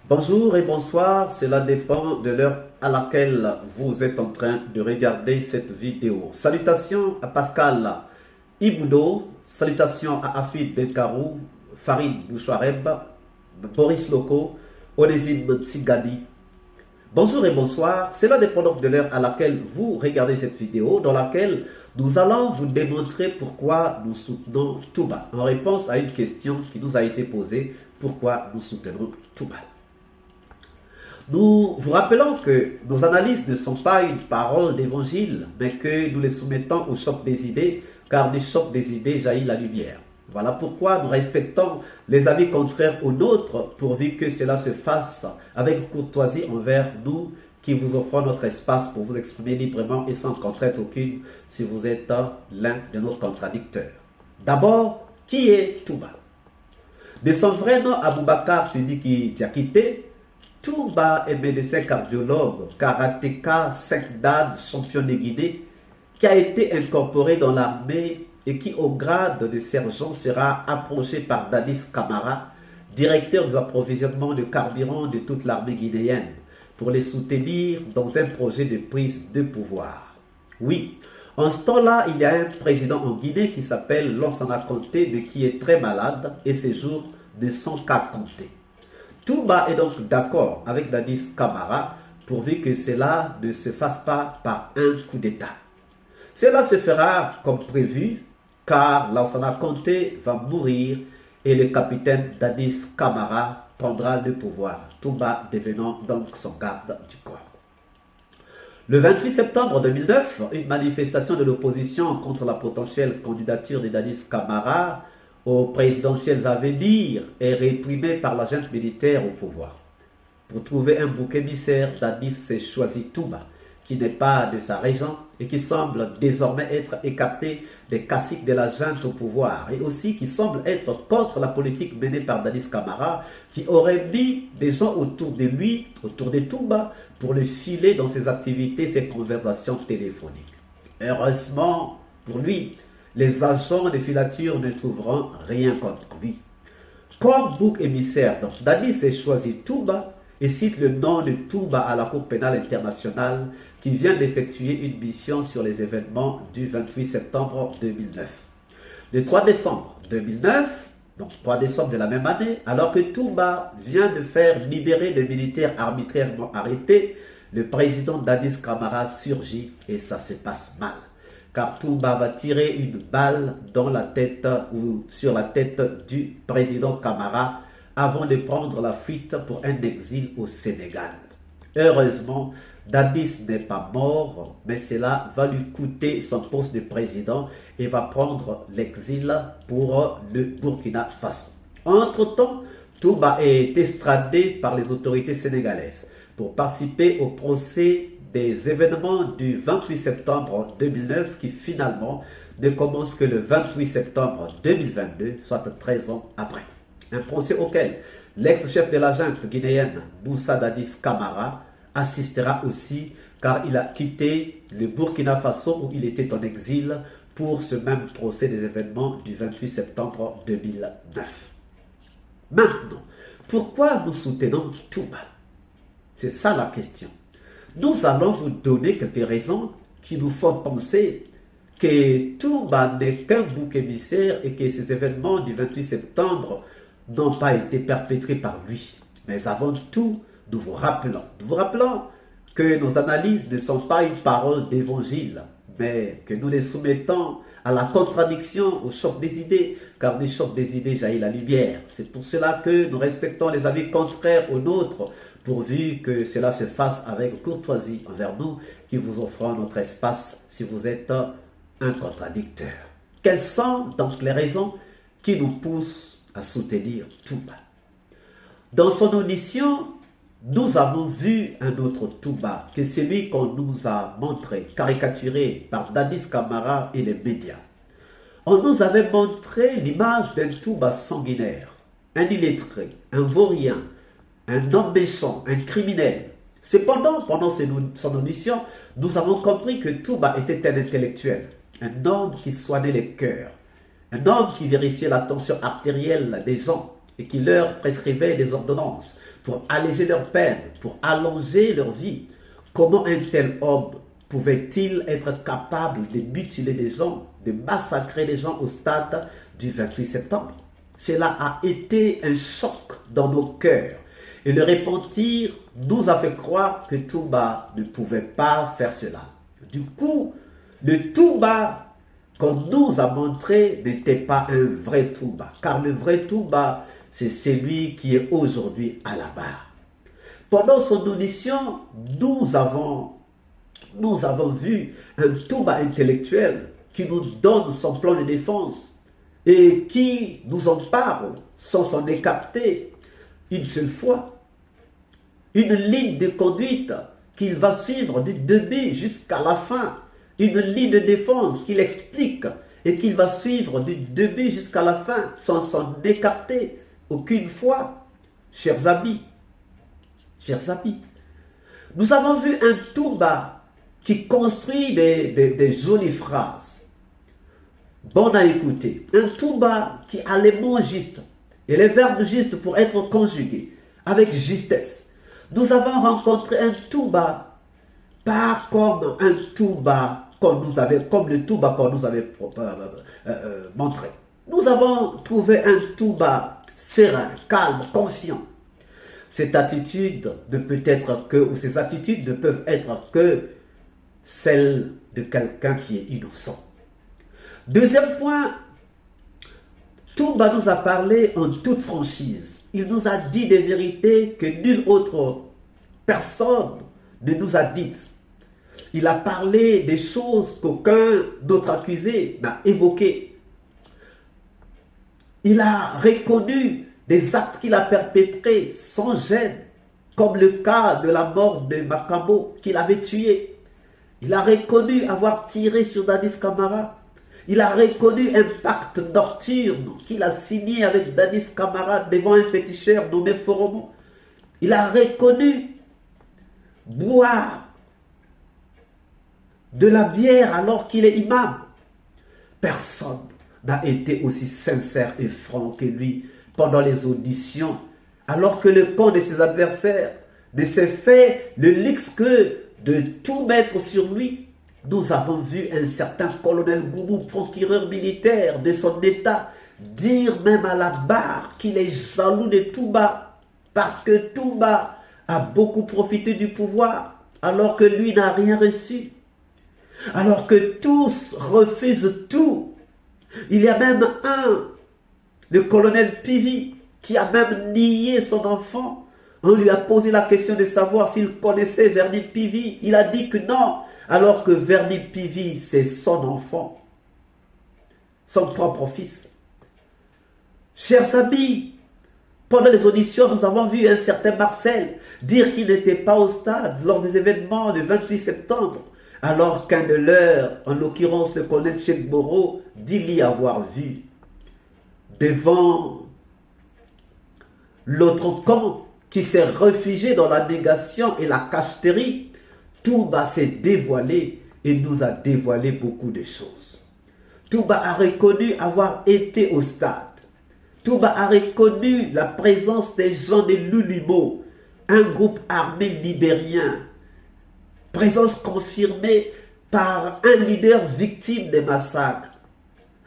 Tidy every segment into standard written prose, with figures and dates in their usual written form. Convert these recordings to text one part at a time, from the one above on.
Bonjour et bonsoir, cela dépend de l'heure à laquelle vous êtes en train de regarder cette vidéo. Salutations à Pascal Iboudo, salutations à Afid Denkarou, Farid Bouchouareb, Boris Loco, Onésime Tsigani. Bonjour et bonsoir, cela dépend donc de l'heure à laquelle vous regardez cette vidéo dans laquelle nous allons vous démontrer pourquoi nous soutenons Touba. En réponse à une question qui nous a été posée, pourquoi nous soutenons Touba. Nous vous rappelons que nos analyses ne sont pas une parole d'évangile, mais que nous les soumettons au choc des idées, car du choc des idées jaillit la lumière. Voilà pourquoi nous respectons les avis contraires aux nôtres, pourvu que cela se fasse avec courtoisie envers nous qui vous offrons notre espace pour vous exprimer librement et sans contrainte aucune si vous êtes l'un de nos contradicteurs. D'abord, qui est Touba? De son vrai nom, Aboubakar Sidiki Diakité, Touba est médecin cardiologue, karatéka 5 Dan, champion de Guinée, qui a été incorporé dans l'armée et qui, au grade de sergent, sera approché par Dadis Camara, directeur des approvisionnements de carburant de toute l'armée guinéenne, pour les soutenir dans un projet de prise de pouvoir. Oui, en ce temps-là, il y a un président en Guinée qui s'appelle Lansana Conté, mais qui est très malade et ses jours ne sont qu'à compter. Touba est donc d'accord avec Dadis Camara pourvu que cela ne se fasse pas par un coup d'État. Cela se fera comme prévu car Lansana Conté va mourir et le capitaine Dadis Camara prendra le pouvoir, Touba devenant donc son garde du corps. Le 28 septembre 2009, une manifestation de l'opposition contre la potentielle candidature de Dadis Camara aux présidentielles à venir est réprimée par la junte militaire au pouvoir. Pour trouver un bouc émissaire, Dadis s'est choisi Touba, qui n'est pas de sa région et qui semble désormais être écarté des caciques de la junte au pouvoir et aussi qui semble être contre la politique menée par Dadis Camara qui aurait mis des gens autour de lui, autour de Touba, pour le filer dans ses activités, ses conversations téléphoniques. Heureusement pour lui, les agents de filature ne trouveront rien contre lui. Comme bouc émissaire, donc, Dadis a choisi Touba et cite le nom de Touba à la Cour pénale internationale qui vient d'effectuer une mission sur les événements du 28 septembre 2009. Le 3 décembre 2009, donc 3 décembre de la même année, alors que Touba vient de faire libérer des militaires arbitrairement arrêtés, le président Dadis Camara surgit et ça se passe mal. Car Touba va tirer une balle dans la tête ou sur la tête du président Camara avant de prendre la fuite pour un exil au Sénégal. Heureusement, Dadis n'est pas mort, mais cela va lui coûter son poste de président et va prendre l'exil pour le Burkina Faso. Entre-temps, Touba est extradé par les autorités sénégalaises pour participer au procès des événements du 28 septembre 2009 qui finalement ne commence que le 28 septembre 2022, soit 13 ans après. Un procès auquel l'ex-chef de la junte guinéenne Moussa Dadis Camara assistera aussi car il a quitté le Burkina Faso où il était en exil pour ce même procès des événements du 28 septembre 2009. Maintenant, pourquoi nous soutenons Touba? C'est ça la question. Nous allons vous donner quelques raisons qui nous font penser que Touba n'est qu'un bouc émissaire et que ces événements du 28 septembre n'ont pas été perpétrés par lui. Mais avant tout, nous vous rappelons que nos analyses ne sont pas une parole d'évangile, mais que nous les soumettons à la contradiction, au choc des idées, car du choc des idées jaillit la lumière. C'est pour cela que nous respectons les avis contraires aux nôtres, pourvu que cela se fasse avec courtoisie envers nous qui vous offrons notre espace si vous êtes un contradicteur. Quelles sont donc les raisons qui nous poussent à soutenir Touba? Dans son audition, nous avons vu un autre Touba que celui qu'on nous a montré, caricaturé par Dadis Camara et les médias. On nous avait montré l'image d'un Touba sanguinaire, un illettré, un vaurien, un homme méchant, un criminel. Cependant, pendant son audition, nous avons compris que Touba était un intellectuel, un homme qui soignait les cœurs, un homme qui vérifiait la tension artérielle des gens et qui leur prescrivait des ordonnances pour alléger leur peine, pour allonger leur vie. Comment un tel homme pouvait-il être capable de mutiler des gens, de massacrer des gens au stade du 28 septembre? Cela a été un choc dans nos cœurs. Et le repentir nous a fait croire que Touba ne pouvait pas faire cela. Du coup, le Touba qu'on nous a montré n'était pas un vrai Touba. Car le vrai Touba, c'est celui qui est aujourd'hui à la barre. Pendant son audition, nous avons vu un Touba intellectuel qui nous donne son plan de défense et qui nous en parle sans s'en écarter une seule fois. Une ligne de conduite qu'il va suivre du début jusqu'à la fin. Une ligne de défense qu'il explique et qu'il va suivre du début jusqu'à la fin sans s'en écarter aucune fois. Chers amis, nous avons vu un Touba qui construit des jolies phrases. Bon à écouter. Un Touba qui a les mots justes et les verbes justes pour être conjugués avec justesse. Nous avons rencontré un Touba, pas comme un Touba comme le Touba qu'on nous avait montré. Nous avons trouvé un Touba serein, calme, confiant. Cette attitude ne peut être que, ou ces attitudes ne peuvent être que celles de quelqu'un qui est innocent. Deuxième point, Touba nous a parlé en toute franchise. Il nous a dit des vérités que nulle autre personne ne nous a dites. Il a parlé des choses qu'aucun d'autre accusé n'a évoquées. Il a reconnu des actes qu'il a perpétrés sans gêne, comme le cas de la mort de Makambo qu'il avait tué. Il a reconnu avoir tiré sur Dadis Camara. Il a reconnu un pacte nocturne qu'il a signé avec Dadis Camara devant un féticheur nommé Foromo. Il a reconnu boire de la bière alors qu'il est imam. Personne n'a été aussi sincère et franc que lui pendant les auditions, alors que le camp de ses adversaires ne s'est fait le luxe que de tout mettre sur lui. Nous avons vu un certain colonel Goubou, procureur militaire de son état, dire même à la barre qu'il est jaloux de Touba, parce que Touba a beaucoup profité du pouvoir, alors que lui n'a rien reçu. Alors que tous refusent tout. Il y a même le colonel Pivi, qui a même nié son enfant. On lui a posé la question de savoir s'il connaissait Verdi Pivi. Il a dit que non, alors que Verdi Pivi, c'est son enfant, son propre fils. Chers amis, pendant les auditions, nous avons vu un certain Marcel dire qu'il n'était pas au stade lors des événements du 28 septembre, alors qu'un de leurs, en l'occurrence le colonel Cheikh Boro, dit l'y avoir vu. Devant l'autre camp qui s'est réfugié dans la négation et la cacheterie, Touba s'est dévoilé et nous a dévoilé beaucoup de choses. Touba a reconnu avoir été au stade. Touba a reconnu la présence des gens de Lulumo, un groupe armé libérien. Présence confirmée par un leader victime des massacres.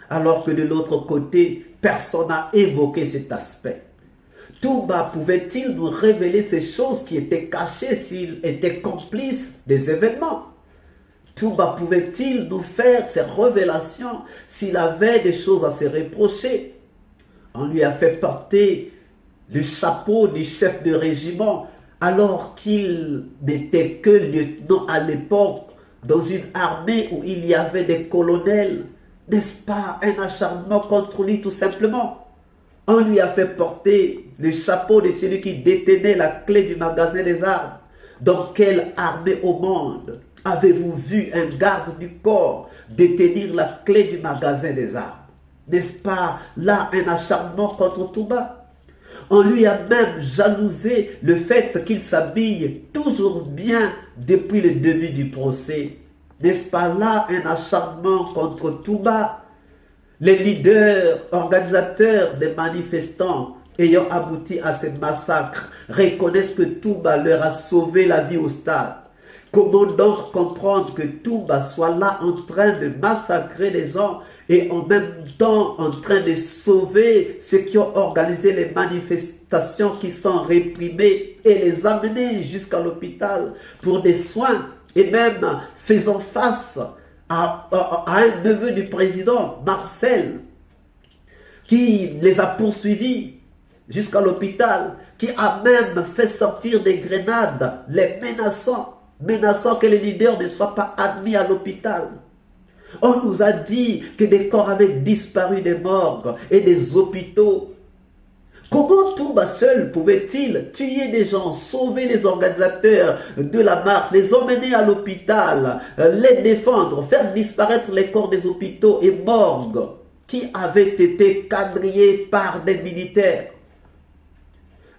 Alors que de l'autre côté, personne n'a évoqué cet aspect. Touba pouvait-il nous révéler ces choses qui étaient cachées s'il était complice des événements? Touba pouvait-il nous faire ces révélations s'il avait des choses à se reprocher? On lui a fait porter le chapeau du chef de régiment alors qu'il n'était que lieutenant à l'époque dans une armée où il y avait des colonels. N'est-ce pas un acharnement contre lui tout simplement? On lui a fait porter le chapeau de celui qui détenait la clé du magasin des armes. Dans quelle armée au monde avez-vous vu un garde du corps détenir la clé du magasin des armes? N'est-ce pas là un acharnement contre Touba? On lui a même jalousé le fait qu'il s'habille toujours bien depuis le début du procès. N'est-ce pas là un acharnement contre Touba? Les leaders, organisateurs des manifestants ayant abouti à ces massacres, reconnaissent que Touba leur a sauvé la vie au stade. Comment donc comprendre que Touba soit là en train de massacrer les gens et en même temps en train de sauver ceux qui ont organisé les manifestations qui sont réprimées et les amener jusqu'à l'hôpital pour des soins et même faisant face à un neveu du président, Marcel, qui les a poursuivis jusqu'à l'hôpital, qui a même fait sortir des grenades, les menaçant que les leaders ne soient pas admis à l'hôpital. On nous a dit que des corps avaient disparu des morgues et des hôpitaux. Comment Touba seul pouvait-il tuer des gens, sauver les organisateurs de la marche, les emmener à l'hôpital, les défendre, faire disparaître les corps des hôpitaux et morgues qui avaient été quadrillés par des militaires?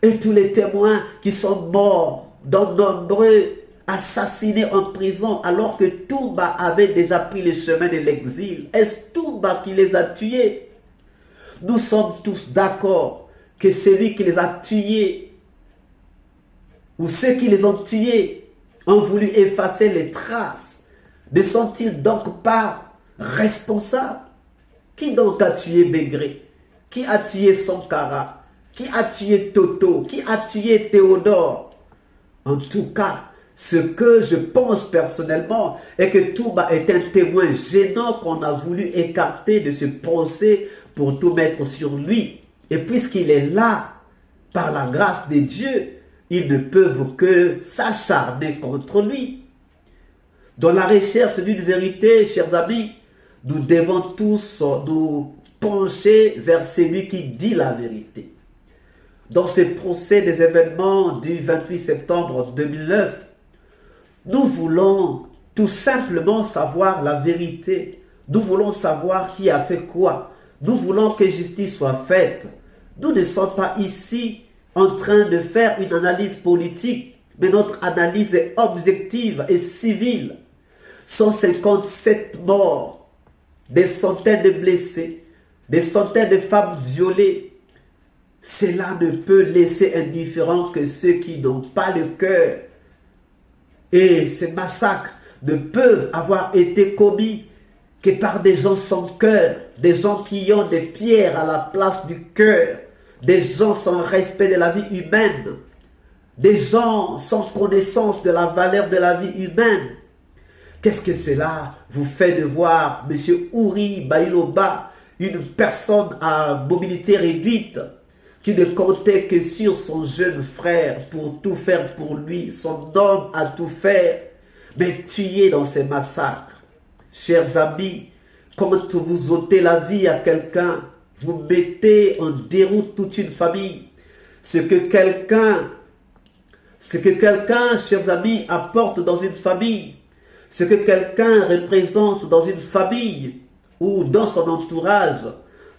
Et tous les témoins qui sont morts, dont nombreux assassinés en prison alors que Touba avait déjà pris le chemin de l'exil. Est-ce Touba qui les a tués? Nous sommes tous d'accord que celui qui les a tués ou ceux qui les ont tués ont voulu effacer les traces. Ne sont-ils donc pas responsables? Qui donc a tué Bégré? Qui a tué Sankara? Qui a tué Toto? Qui a tué Théodore? En tout cas, ce que je pense personnellement est que Touba est un témoin gênant qu'on a voulu écarter de ce procès pour tout mettre sur lui. Et puisqu'il est là, par la grâce de Dieu, ils ne peuvent que s'acharner contre lui. Dans la recherche d'une vérité, chers amis, nous devons tous nous pencher vers celui qui dit la vérité. Dans ce procès des événements du 28 septembre 2009, nous voulons tout simplement savoir la vérité. Nous voulons savoir qui a fait quoi. Nous voulons que justice soit faite. Nous ne sommes pas ici en train de faire une analyse politique, mais notre analyse est objective et civile. 157 morts, des centaines de blessés, des centaines de femmes violées. Cela ne peut laisser indifférent que ceux qui n'ont pas le cœur. Et ces massacres ne peuvent avoir été commis que par des gens sans cœur, des gens qui ont des pierres à la place du cœur, des gens sans respect de la vie humaine, des gens sans connaissance de la valeur de la vie humaine. Qu'est-ce que cela vous fait de voir M. Ouri Bailoba, une personne à mobilité réduite, qui ne comptait que sur son jeune frère pour tout faire pour lui, son homme à tout faire, mais tué dans ces massacres? Chers amis, quand vous ôtez la vie à quelqu'un, vous mettez en déroute toute une famille. Ce que quelqu'un, chers amis, apporte dans une famille, ce que quelqu'un représente dans une famille ou dans son entourage,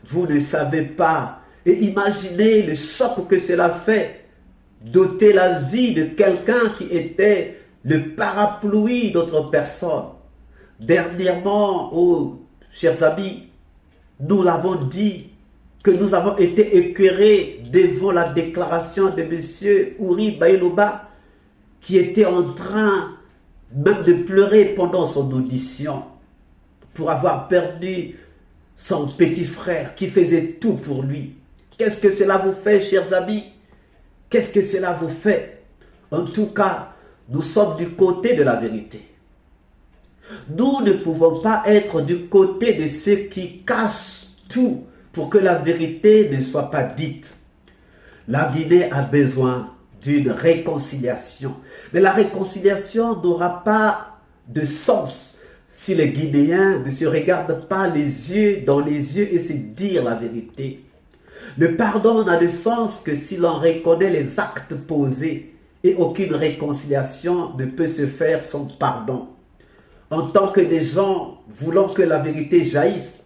vous ne savez pas. Et imaginez le choc que cela fait d'ôter la vie de quelqu'un qui était le parapluie d'autres personnes. Dernièrement, oh, chers amis, nous l'avons dit, que nous avons été écœurés devant la déclaration de M. Ouri Bailoba, qui était en train même de pleurer pendant son audition pour avoir perdu son petit frère qui faisait tout pour lui. Qu'est-ce que cela vous fait, chers amis? Qu'est-ce que cela vous fait? En tout cas, nous sommes du côté de la vérité. Nous ne pouvons pas être du côté de ceux qui cachent tout pour que la vérité ne soit pas dite. La Guinée a besoin d'une réconciliation. Mais la réconciliation n'aura pas de sens si les Guinéens ne se regardent pas les yeux dans les yeux et se dire la vérité. Le pardon n'a de sens que si l'on reconnaît les actes posés et aucune réconciliation ne peut se faire sans pardon. En tant que des gens voulant que la vérité jaillisse,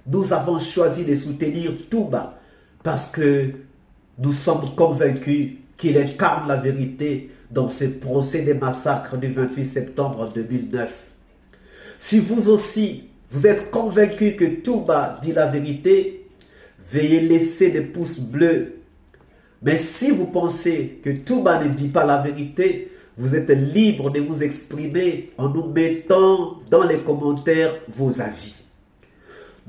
nous avons choisi de soutenir Touba parce que nous sommes convaincus qu'il incarne la vérité dans ce procès des massacres du 28 septembre 2009. Si vous aussi, vous êtes convaincus que Touba dit la vérité, veuillez laisser des pouces bleus, Mais si vous pensez que Touba ne dit pas la vérité, vous êtes libre de vous exprimer en nous mettant dans les commentaires vos avis.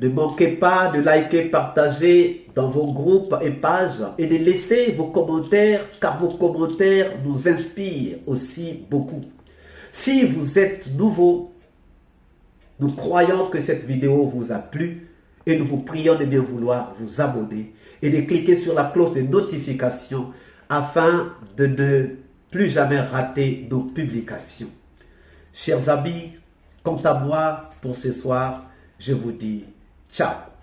Ne manquez pas de liker, partager dans vos groupes et pages et de laisser vos commentaires car vos commentaires nous inspirent aussi beaucoup. Si vous êtes nouveau, nous croyons que cette vidéo vous a plu et nous vous prions de bien vouloir vous abonner et de cliquer sur la cloche de notification afin de ne plus jamais rater nos publications. Chers amis, quant à moi pour ce soir, je vous dis ciao.